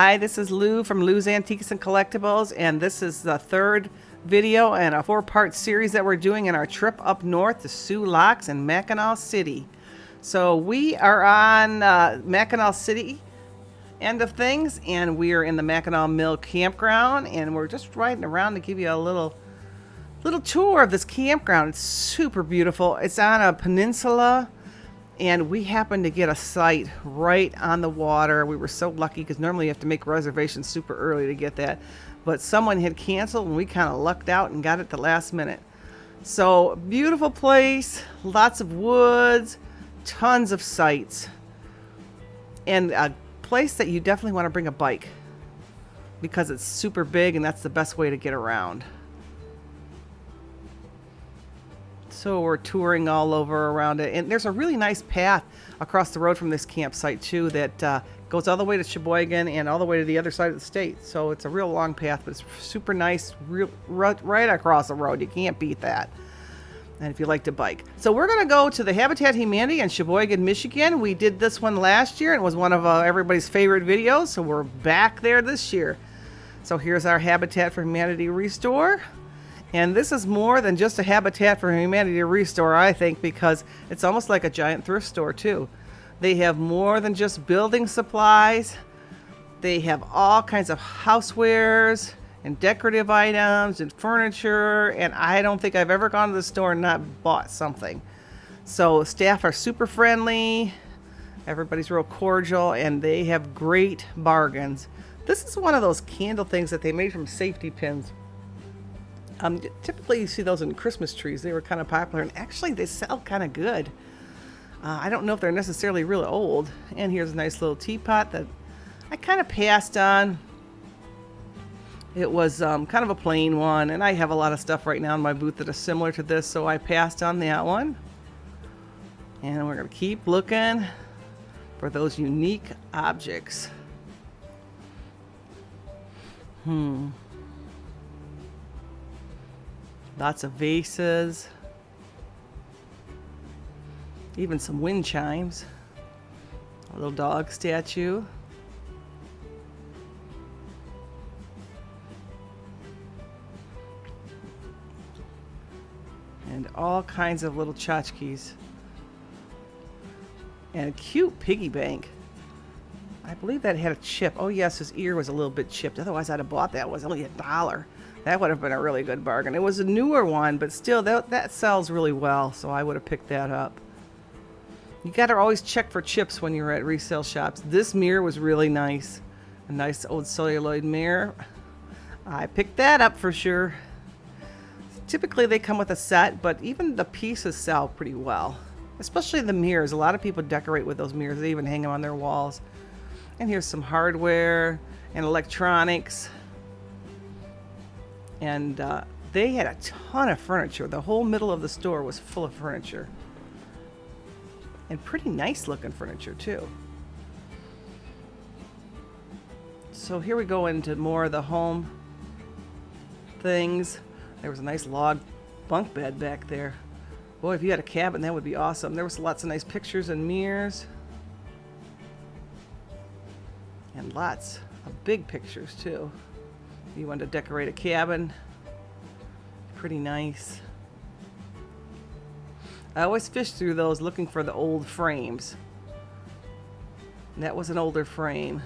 Hi, this is Lou from Lou's Antiques and Collectibles, and this is the third video in a 4-part series that we're doing in our trip up north to Soo Locks in Mackinac City. So we are on Mackinac City end of things, and we are in the Mackinac Mill Campground, and we're just riding around to give you a little tour of this campground. It's super beautiful. It's on a peninsula, and we happened to get a site right on the water. We were so lucky because normally you have to make reservations super early to get that. But someone had canceled and we kind of lucked out and got it the last minute. So beautiful place, lots of woods, tons of sites. And a place that you definitely want to bring a bike because it's super big and that's the best way to get around. So we're touring all over around it, and there's a really nice path across the road from this campsite too that goes all the way to Cheboygan and all the way to the other side of the state. So it's a real long path, but it's super nice, right across the road. You can't beat that. And if you like to bike. So we're going to go to the Habitat Humanity in Cheboygan, Michigan. We did this one last year and it was one of everybody's favorite videos. So we're back there this year. So here's our Habitat for Humanity restore. And this is more than just a Habitat for Humanity restore, I think, because it's almost like a giant thrift store too. They have more than just building supplies. They have all kinds of housewares and decorative items and furniture, and I don't think I've ever gone to the store and not bought something. So staff are super friendly, everybody's real cordial, and they have great bargains. This is one of those candle things that they made from safety pins. Typically you see those in Christmas trees. They were kind of popular, and actually they sell kind of good. I don't know if they're necessarily really old. And here's a nice little teapot that I kind of passed on. It was kind of a plain one, and I have a lot of stuff right now in my booth that is similar to this, so I passed on that one. And we're going to keep looking for those unique objects. Lots of vases, even some wind chimes, a little dog statue, and all kinds of little tchotchkes, and a cute piggy bank. I believe that had a chip. Oh yes, his ear was a little bit chipped, otherwise I'd have bought that. It was only $1. That would have been a really good bargain. It was a newer one, but still, that sells really well, so I would have picked that up. You got to always check for chips when you're at resale shops. This mirror was really nice. A nice old celluloid mirror. I picked that up for sure. Typically, they come with a set, but even the pieces sell pretty well. Especially the mirrors. A lot of people decorate with those mirrors. They even hang them on their walls. And here's some hardware and electronics. And they had a ton of furniture. The whole middle of the store was full of furniture. And pretty nice looking furniture too. So here we go into more of the home things. There was a nice log bunk bed back there. Boy, if you had a cabin, that would be awesome. There was lots of nice pictures and mirrors. And lots of big pictures too. You want to decorate a cabin. Pretty nice. I always fish through those looking for the old frames. And that was an older frame.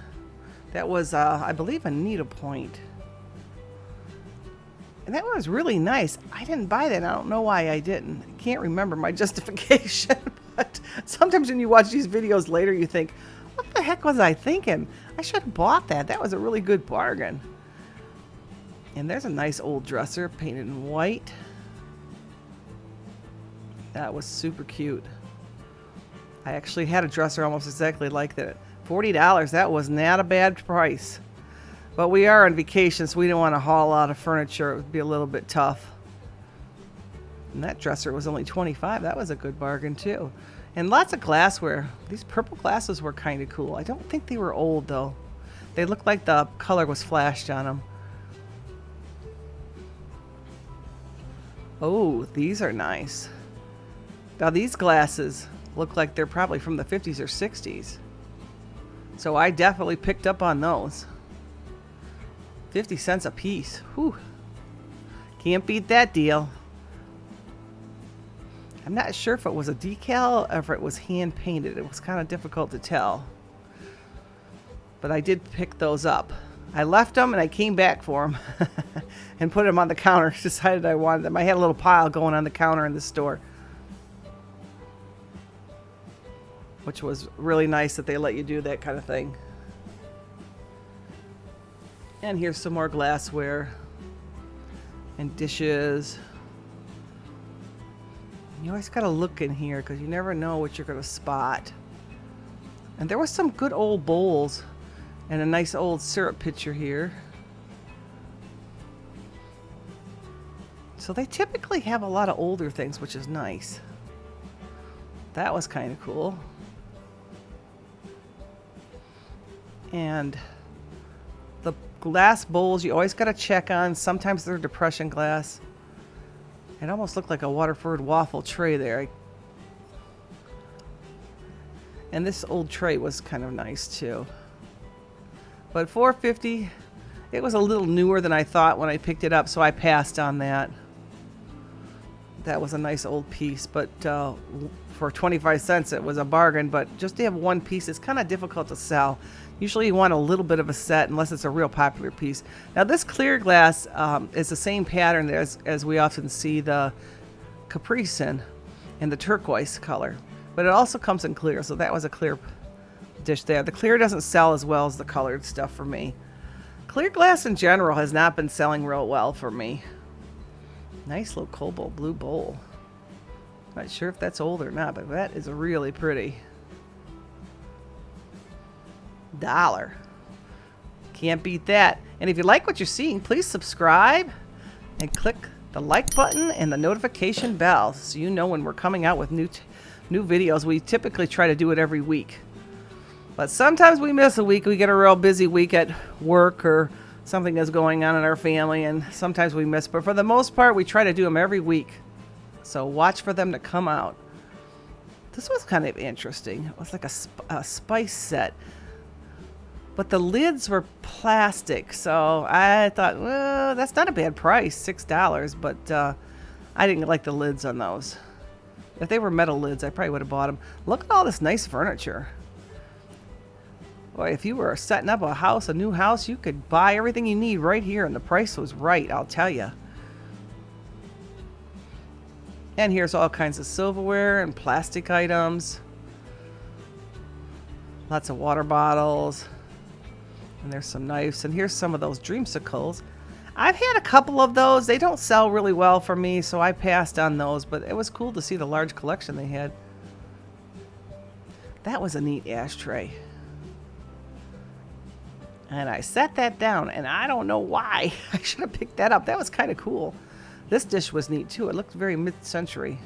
That was, I believe, a needlepoint. And that one was really nice. I didn't buy that. I don't know why I didn't. I can't remember my justification. But sometimes when you watch these videos later, you think, what the heck was I thinking? I should have bought that. That was a really good bargain. And there's a nice old dresser painted in white. That was super cute. I actually had a dresser almost exactly like that. $40, that was not a bad price. But we are on vacation, so we didn't want to haul a lot of furniture. It would be a little bit tough. And that dresser was only $25. That was a good bargain too. And lots of glassware. These purple glasses were kind of cool. I don't think they were old though. They looked like the color was flashed on them. Oh, these are nice. Now these glasses look like they're probably from the 50s or 60s. So I definitely picked up on those. 50 cents a piece. Whew. Can't beat that deal. I'm not sure if it was a decal or if it was hand painted. It was kind of difficult to tell. But I did pick those up. I left them and I came back for them and put them on the counter. Decided I wanted them. I had a little pile going on the counter in the store, which was really nice that they let you do that kind of thing. And here's some more glassware and dishes. You always gotta look in here because you never know what you're gonna spot. And there was some good old bowls and a nice old syrup pitcher here. So they typically have a lot of older things, which is nice. That was kind of cool. And the glass bowls you always gotta check on. Sometimes they're depression glass. It almost looked like a Waterford waffle tray there. And this old tray was kind of nice too. But $4.50, it was a little newer than I thought when I picked it up, so I passed on that. That was a nice old piece, but for 25 cents it was a bargain. But just to have one piece, it's kind of difficult to sell. Usually you want a little bit of a set unless it's a real popular piece. Now this clear glass is the same pattern as we often see the Caprice in the turquoise color. But it also comes in clear, so that was a clear dish there. The clear doesn't sell as well as the colored stuff for me. Clear glass in general has not been selling real well for me. Nice little cobalt blue bowl. Not sure if that's old or not, but that is really pretty. $1. Can't beat that. And if you like what you're seeing, please subscribe and click the like button and the notification bell so you know when we're coming out with new videos. We typically try to do it every week, but sometimes we miss a week. We get a real busy week at work or something is going on in our family, and sometimes we miss, but for the most part we try to do them every week, so watch for them to come out. This was kind of interesting. It was like a spice set, but the lids were plastic, so I thought, well, that's not a bad price, $6, but I didn't like the lids on those. If they were metal lids, I probably would have bought them. Look at all this nice furniture. Boy, if you were setting up a house, a new house, you could buy everything you need right here, and the price was right, I'll tell you. And here's all kinds of silverware and plastic items. Lots of water bottles. And there's some knives. And here's some of those dreamsicles. I've had a couple of those. They don't sell really well for me, so I passed on those. But it was cool to see the large collection they had. That was a neat ashtray. And I set that down, and I don't know why. I should have picked that up. That was kind of cool. This dish was neat, too. It looked very mid-century.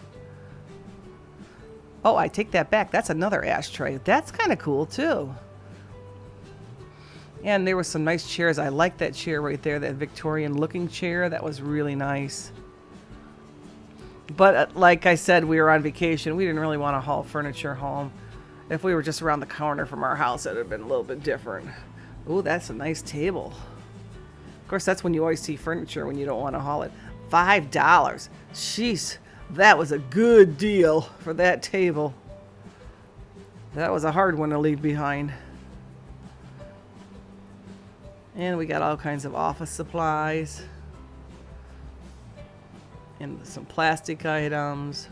Oh, I take that back. That's another ashtray. That's kind of cool, too. And there were some nice chairs. I like that chair right there, that Victorian-looking chair. That was really nice. But like I said, we were on vacation. We didn't really want to haul furniture home. If we were just around the corner from our house, it would have been a little bit different. Ooh, that's a nice table. Of course, that's when you always see furniture when you don't want to haul it. $5. Jeez, that was a good deal for that table. That was a hard one to leave behind. And we got all kinds of office supplies. And some plastic items.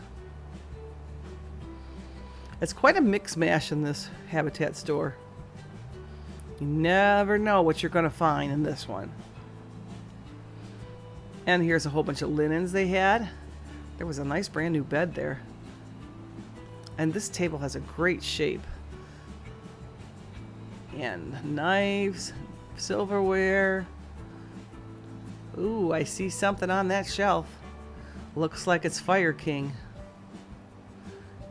It's quite a mix mash in this Habitat store. You never know what you're going to find in this one. And here's a whole bunch of linens they had. There was a nice brand new bed there. And this table has a great shape. And knives, silverware. Ooh, I see something on that shelf. Looks like it's Fire King.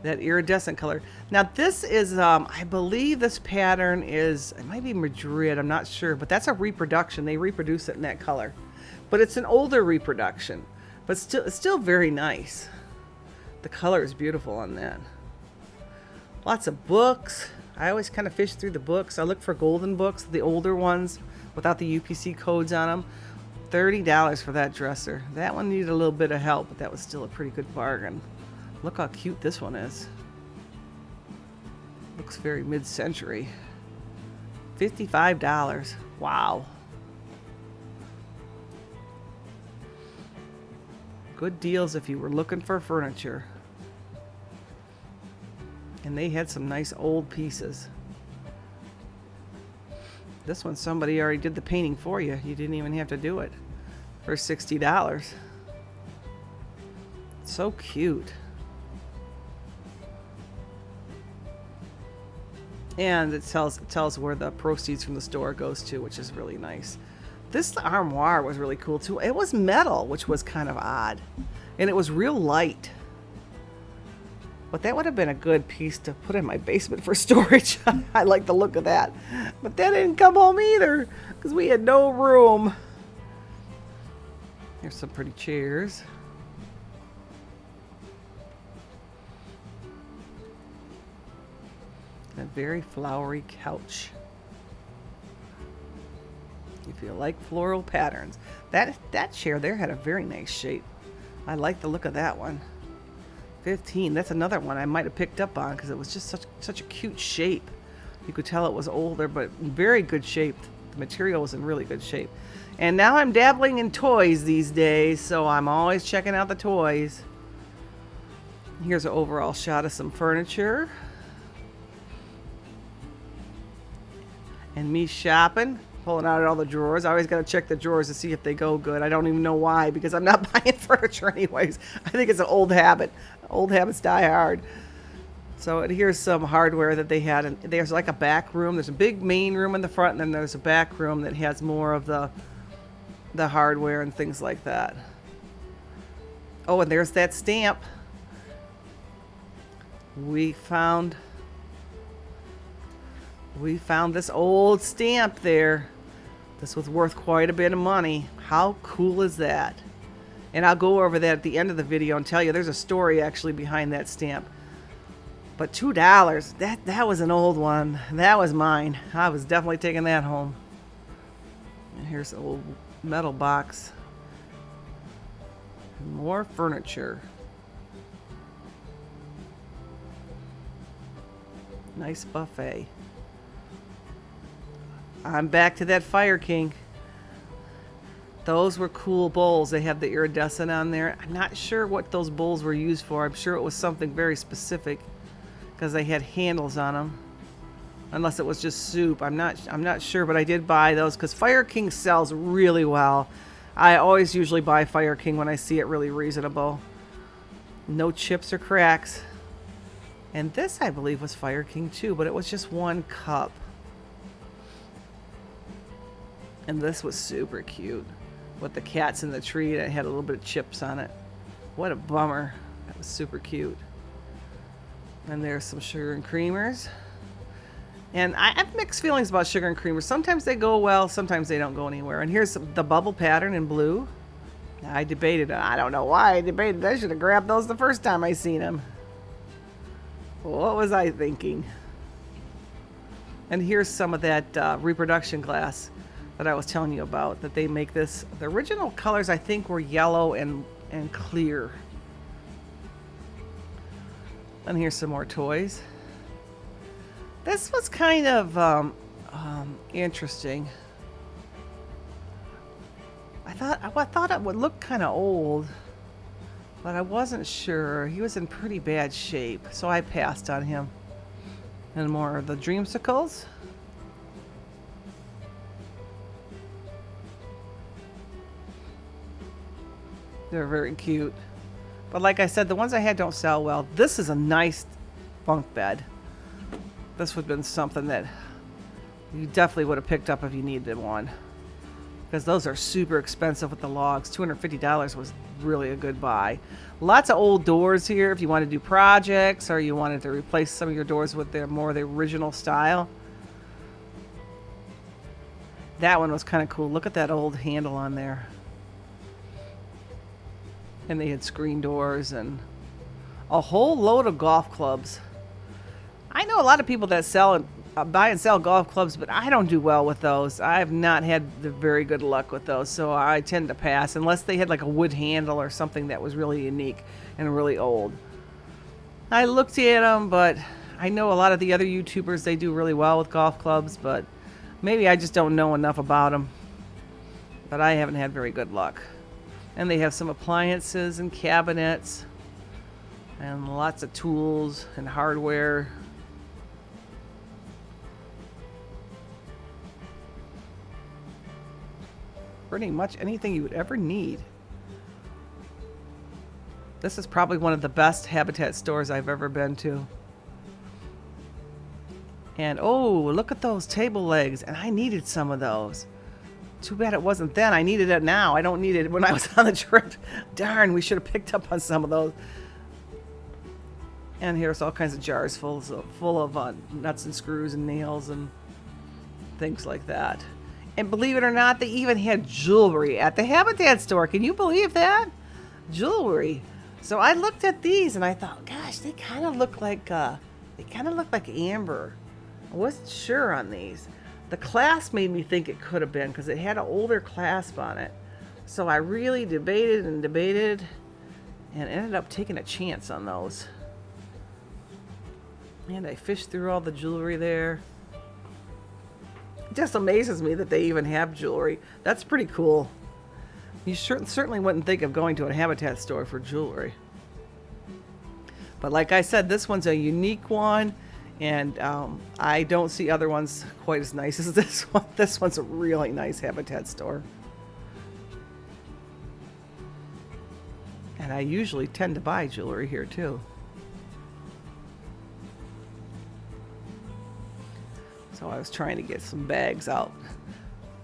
That iridescent color. Now this is, I believe this pattern is, it might be Madrid, I'm not sure, but that's a reproduction. They reproduce it in that color. But it's an older reproduction. But still, it's still very nice. The color is beautiful on that. Lots of books. I always kind of fish through the books. I look for golden books, the older ones, without the UPC codes on them. $30 for that dresser. That one needed a little bit of help, but that was still a pretty good bargain. Look how cute this one is. Looks very mid-century. $55. Wow. Good deals if you were looking for furniture. And they had some nice old pieces. This one, somebody already did the painting for you. You didn't even have to do it. For $60. So cute. And it tells where the proceeds from the store goes to, which is really nice. This armoire was really cool too. It was metal, which was kind of odd. And it was real light. But that would have been a good piece to put in my basement for storage. I like the look of that. But that didn't come home either, because we had no room. Here's some pretty chairs. A very flowery couch. If you like floral patterns. That chair there had a very nice shape. I like the look of that one. 15. That's another one I might have picked up on because it was just such a cute shape. You could tell it was older, but in very good shape. The material was in really good shape. And now I'm dabbling in toys these days, so I'm always checking out the toys. Here's an overall shot of some furniture. And me shopping, pulling out all the drawers. I always got to check the drawers to see if they go good. I don't even know why, because I'm not buying furniture anyways. I think it's an old habit. Old habits die hard. So here's some hardware that they had. And there's like a back room. There's a big main room in the front, and then there's a back room that has more of the hardware and things like that. Oh, and there's that stamp. We found this old stamp there. This was worth quite a bit of money. How cool is that? And I'll go over that at the end of the video and tell you there's a story actually behind that stamp. But $2, that was an old one. That was mine. I was definitely taking that home. And here's an old metal box. More furniture. Nice buffet. I'm back to that Fire King. Those were cool bowls. They have the iridescent on there. I'm not sure what those bowls were used for. I'm sure it was something very specific because they had handles on them. Unless it was just soup. I'm not sure, but I did buy those because Fire King sells really well. I always usually buy Fire King when I see it really reasonable. No chips or cracks. And this, I believe, was Fire King too, but it was just one cup. And this was super cute. With the cats in the tree that had a little bit of chips on it. What a bummer. That was super cute. And there's some sugar and creamers. And I have mixed feelings about sugar and creamers. Sometimes they go well, sometimes they don't go anywhere. And here's the bubble pattern in blue. I debated. I don't know why I debated. I should have grabbed those the first time I seen them. What was I thinking? And here's some of that reproduction glass that I was telling you about, that they make this. The original colors, I think, were yellow and clear. And here's some more toys. This was kind of interesting. I thought it would look kind of old, but I wasn't sure. He was in pretty bad shape, so I passed on him. And more of the dreamsicles. They're very cute. But like I said, the ones I had don't sell well. This is a nice bunk bed. This would have been something that you definitely would have picked up if you needed one. Because those are super expensive with the logs. $250 was really a good buy. Lots of old doors here if you want to do projects or you wanted to replace some of your doors with the original style. That one was kind of cool. Look at that old handle on there. And they had screen doors and a whole load of golf clubs. I know a lot of people that sell buy and sell golf clubs, but I don't do well with those. I've not had the very good luck with those, so I tend to pass unless they had like a wood handle or something that was really unique and really old. I looked at them, but I know a lot of the other YouTubers, they do really well with golf clubs, but maybe I just don't know enough about them. But I haven't had very good luck. And they have some appliances and cabinets and lots of tools and hardware. Pretty much anything you would ever need. This is probably one of the best Habitat stores I've ever been to. And oh, look at those table legs. And I needed some of those. Too bad it wasn't then. I needed it now. I don't need it when I was on the trip. Darn, we should have picked up on some of those. And here's all kinds of jars full of nuts and screws and nails and things like that. And believe it or not, they even had jewelry at the Habitat store. Can you believe that? Jewelry. So I looked at these and I thought, gosh, they kind of look like amber. I wasn't sure on these. The clasp made me think it could have been because it had an older clasp on it. So I really debated and ended up taking a chance on those. And I fished through all the jewelry there. It just amazes me that they even have jewelry. That's pretty cool. You certainly wouldn't think of going to a Habitat store for jewelry. But like I said, this one's a unique one. And I don't see other ones quite as nice as this one. This one's a really nice Habitat store. And I usually tend to buy jewelry here too. So I was trying to get some bags out.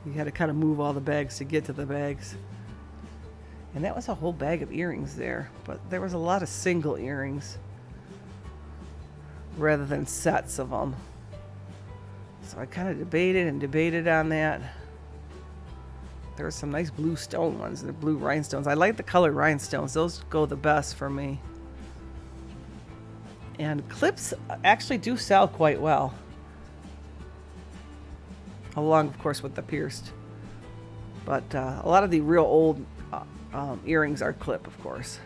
You had to kind of move all the bags to get to the bags. And that was a whole bag of earrings there. But there was a lot of single earrings rather than sets of them. So I kind of debated on that. There were some nice blue stone ones, the blue rhinestones. I like the colored rhinestones. Those go the best for me. And clips actually do sell quite well. Along, of course, with the pierced. But a lot of the real old earrings are clip, of course.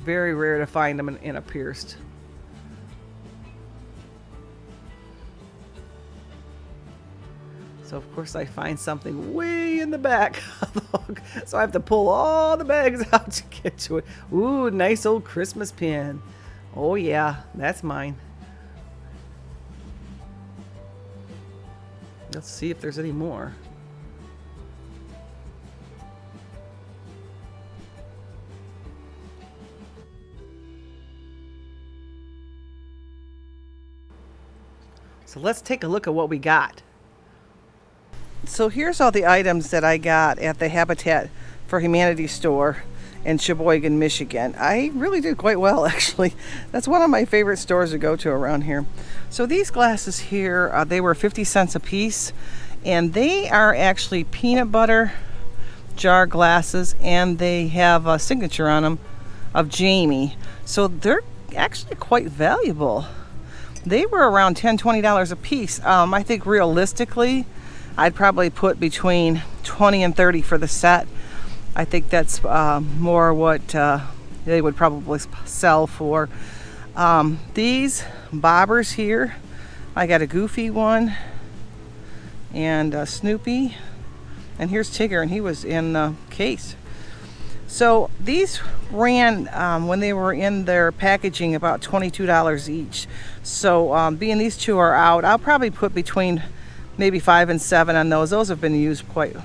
Very rare to find them in a pierced. So, of course, I find something way in the back of the hook. So I have to pull all the bags out to get to it. Ooh, nice old Christmas pin. Oh, yeah, that's mine. Let's see if there's any more. So let's take a look at what we got. So here's all the items that I got at the Habitat for Humanity store in Cheboygan, Michigan. I really did quite well, actually. That's one of my favorite stores to go to around here. So these glasses here, they were 50 cents a piece, and they are actually peanut butter jar glasses, and they have a signature on them of Jamie. So they're actually quite valuable. They were around $10, $20 a piece. I think realistically, I'd probably put between $20 and $30 for the set. I think that's more what they would probably sell for. These bobbers here, I got a Goofy one and a Snoopy, and here's Tigger, and he was in the case. So these ran, when they were in their packaging, about $22 each. So being these two are out, I'll probably put between maybe 5 and 7 on those. Those have been used quite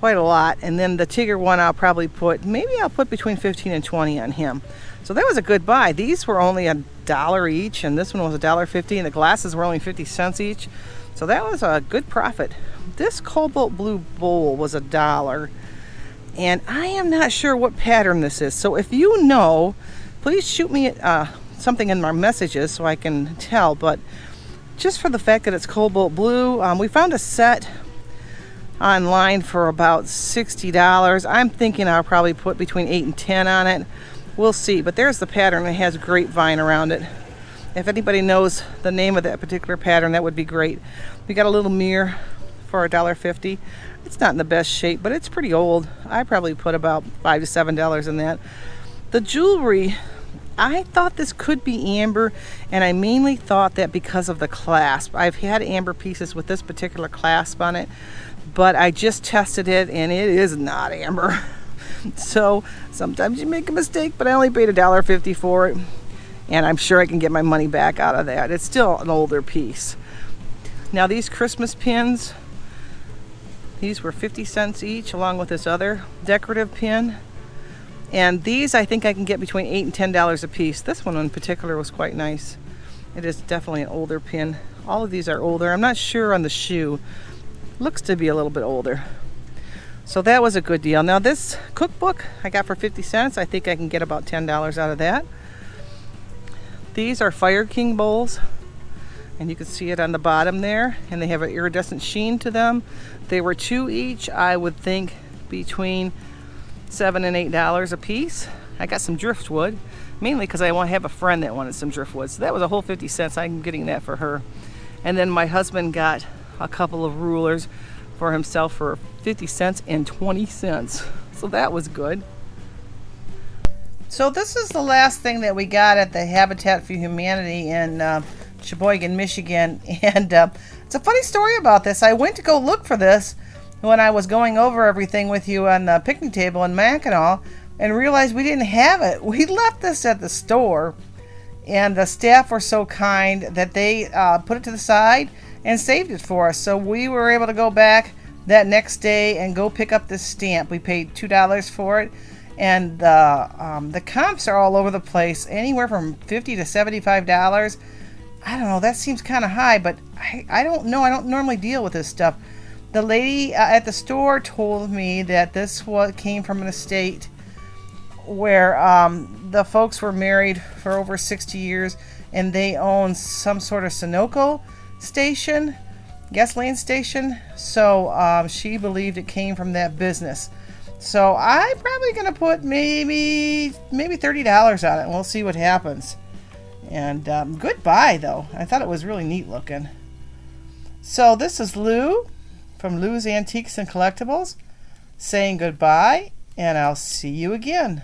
a lot. And then the Tigger one, I'll put between 15 and 20 on him. So that was a good buy. These were only $1 each, and this one was $1.50, and the glasses were only 50 cents each. So that was a good profit. This cobalt blue bowl was $1, and I am not sure what pattern this is. So if you know, please shoot me something in my messages so I can tell. But just for the fact that it's cobalt blue, we found a set online for about $60. I'm thinking I'll probably put between 8 and 10 on it. We'll see. But there's the pattern. It has grapevine around it. If anybody knows the name of that particular pattern, that would be great. We got a little mirror for $1.50. It's not in the best shape, but it's pretty old. I probably put about $5 to $7 in that. The jewelry, I thought this could be amber, and I mainly thought that because of the clasp. I've had amber pieces with this particular clasp on it, but I just tested it and it is not amber. So sometimes you make a mistake, but I only paid $1.50 for it, and I'm sure I can get my money back out of that. It's still an older piece. Now these Christmas pins, these were 50 cents each, along with this other decorative pin. And these I think I can get between $8 and $10 a piece. This one in particular was quite nice. It is definitely an older pin. All of these are older. I'm not sure on the shoe. Looks to be a little bit older. So that was a good deal. Now this cookbook I got for 50 cents. I think I can get about $10 out of that. These are Fire King bowls, and you can see it on the bottom there, and they have an iridescent sheen to them. They were 2 each. I would think between $7 and $8 a piece. I got some driftwood, mainly because I want to have a friend that wanted some driftwood. So that was a whole 50 cents. I'm getting that for her. And then my husband got a couple of rulers for himself for 50 cents and 20 cents. So that was good. So this is the last thing that we got at the Habitat for Humanity in Cheboygan, Michigan. And it's a funny story about this. I went to go look for this when I was going over everything with you on the picnic table in Mackinac, and realized we didn't have it. We left this at the store, and the staff were so kind that they put it to the side and saved it for us. So we were able to go back that next day and go pick up this stamp. We paid $2 for it, and the comps are all over the place, anywhere from $50 to $75. I don't know, that seems kind of high, but I don't know. I don't normally deal with this stuff. The lady at the store told me that this came from an estate where the folks were married for over 60 years, and they own some sort of Sunoco station, gasoline station. So she believed it came from that business. So I'm probably going to put maybe $30 on it, and we'll see what happens. And good buy, though. I thought it was really neat looking. So this is Lou from Lou's Antiques and Collectibles saying goodbye, and I'll see you again.